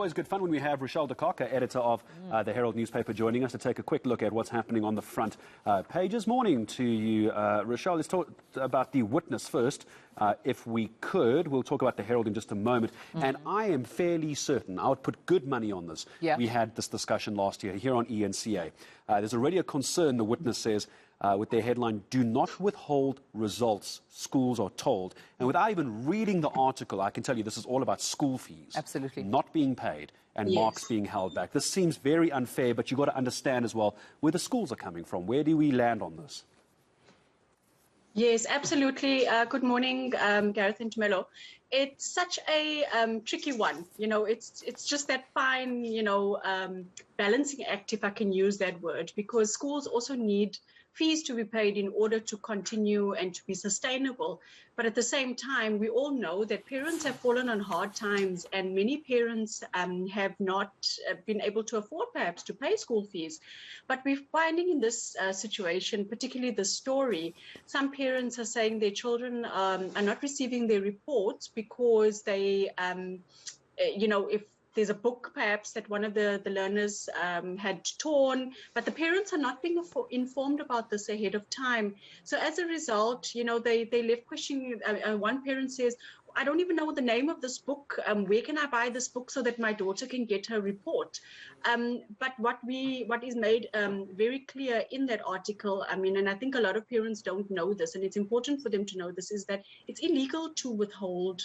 always good fun when we have Rochelle de Kock, editor of The Herald newspaper, joining us to take a quick look at what's happening on the front pages. Morning to you, Rochelle. Let's talk about the Witness first, if we could. We'll talk about The Herald in just a moment. And I am fairly certain, I would put good money on this. Yeah. We had this discussion last year here on eNCA. There's already a concern, the Witness says, with their headline, "Do not withhold results, schools are told." And without even reading the article, I can tell you this is all about school fees. Absolutely. Not being paid and marks being held back. This seems very unfair, but you've got to understand as well where the schools are coming from. Where do we land on this? Yes, absolutely. Good morning, Gareth and Tumelo. It's such a tricky one. You know, it's just that fine, balancing act, if I can use that word, because schools also need fees to be paid in order to continue and to be sustainable. But at the same time, we all know that parents have fallen on hard times, and many parents have not been able to afford perhaps to pay school fees. But we're finding in this situation, particularly the story, some parents are saying their children are not receiving their reports because they, if there's a book perhaps that one of the learners had torn, but the parents are not being informed about this ahead of time. So as a result, they left questioning. One parent says, "I don't even know the name of this book. Where can I buy this book so that my daughter can get her report?" But what is made very clear in that article, and I think a lot of parents don't know this, and it's important for them to know this, is that it's illegal to withhold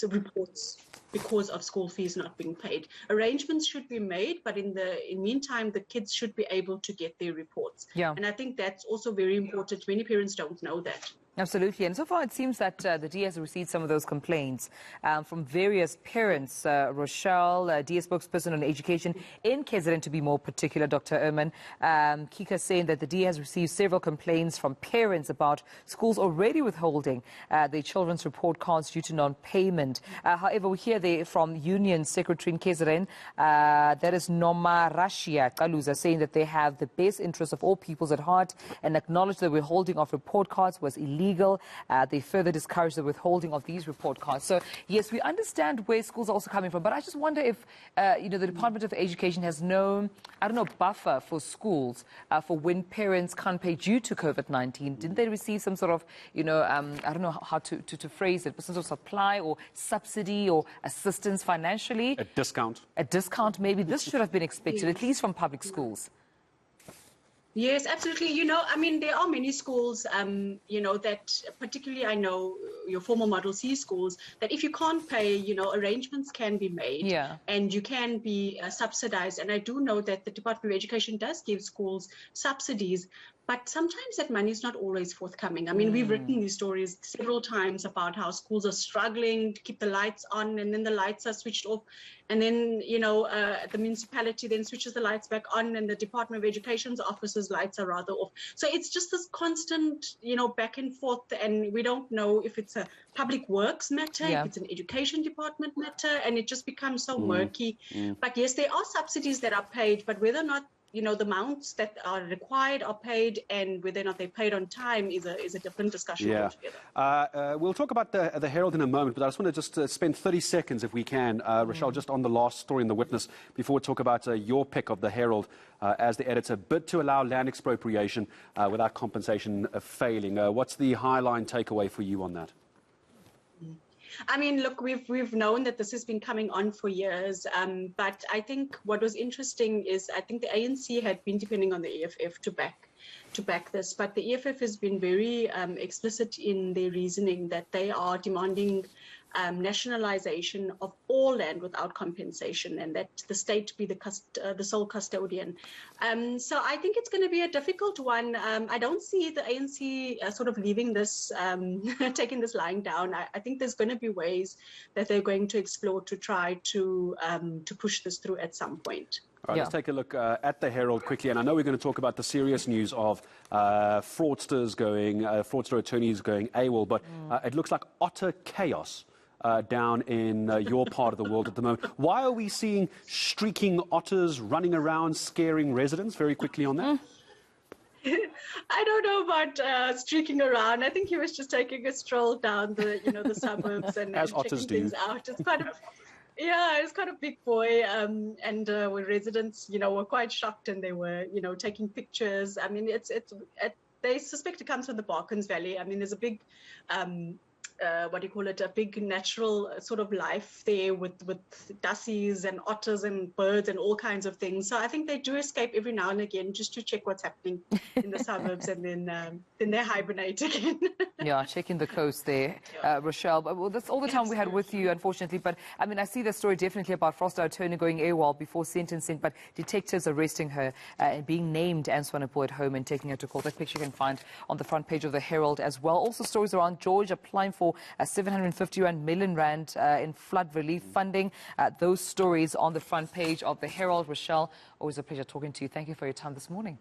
reports because of school fees not being paid. Arrangements should be made, but in the meantime, the kids should be able to get their reports. Yeah. And I think that's also very important. Many parents don't know that. Absolutely. And so far, it seems that the DA has received some of those complaints from various parents. Rochelle, DA spokesperson on education in KZN, to be more particular, Dr. Erman, Kika, saying that the DA has received several complaints from parents about schools already withholding their children's report cards due to non-payment. However, we hear from Union Secretary in KZN, that is Noma Rashia Kaluza, saying that they have the best interests of all peoples at heart and acknowledge the withholding of report cards was illegal. They further discourage the withholding of these report cards. So, yes, we understand where schools are also coming from, but I just wonder if, the Department of Education has no, buffer for schools for when parents can't pay due to COVID-19. Didn't they receive some sort of, I don't know how to phrase it, but some sort of supply or subsidy or assistance financially? A discount. A discount, maybe. This should have been expected, at least from public schools. Yes, absolutely. There are many schools, that particularly I know your former Model C schools, that if you can't pay, arrangements can be made and you can be subsidized. And I do know that the Department of Education does give schools subsidies, but sometimes that money is not always forthcoming. We've written these stories several times about how schools are struggling to keep the lights on, and then the lights are switched off. And then, the municipality then switches the lights back on, and the Department of Education's offices' lights are rather off. So it's just this constant, back and forth, and we don't know if it's a public works matter, if it's an education department matter, and it just becomes so murky. But yes, there are subsidies that are paid, but whether or not the amounts that are required are paid, and whether or not they're paid on time is a different discussion altogether. We'll talk about the Herald in a moment, but I just want to spend 30 seconds, if we can, Rochelle, just on the last story in the Witness, before we talk about your pick of the Herald as the editor. Bid to allow land expropriation without compensation failing. What's the highline takeaway for you on that? Look, we've known that this has been coming on for years, but I think what was interesting is I think the ANC had been depending on the EFF to back this, but the EFF has been very explicit in their reasoning that they are demanding nationalization of all land without compensation, and that the state be the sole custodian. So I think it's going to be a difficult one. I don't see the ANC sort of leaving this, taking this lying down. I think there's going to be ways that they're going to explore to try to push this through at some point. All right, let's take a look at the Herald quickly. And I know we're going to talk about the serious news of fraudster attorneys going AWOL, but it looks like utter chaos down in your part of the world at the moment. Why are we seeing streaking otters running around scaring residents? Very quickly on that. I don't know about streaking around. I think he was just taking a stroll down the suburbs and as checking things out. It's quite a Yeah, it's quite a big boy, and when residents, were quite shocked, and they were, taking pictures. I mean, they suspect it comes from the Barkens Valley. I mean, there's a big, what do you call it? A big natural sort of life there with dussies and otters and birds and all kinds of things. So I think they do escape every now and again just to check what's happening in the suburbs, and then they hibernate again. Yeah, checking the coast there, Rochelle. But, well, that's all the time we had with you, unfortunately. But, I mean, I see the story definitely about Mothotoane going AWOL before sentencing, but detectives arresting her and being named Answanapo at home and taking her to court. That picture you can find on the front page of the Herald as well. Also stories around George applying for 751 million rand in flood relief funding. Those stories on the front page of the Herald. Rochelle, always a pleasure talking to you. Thank you for your time this morning.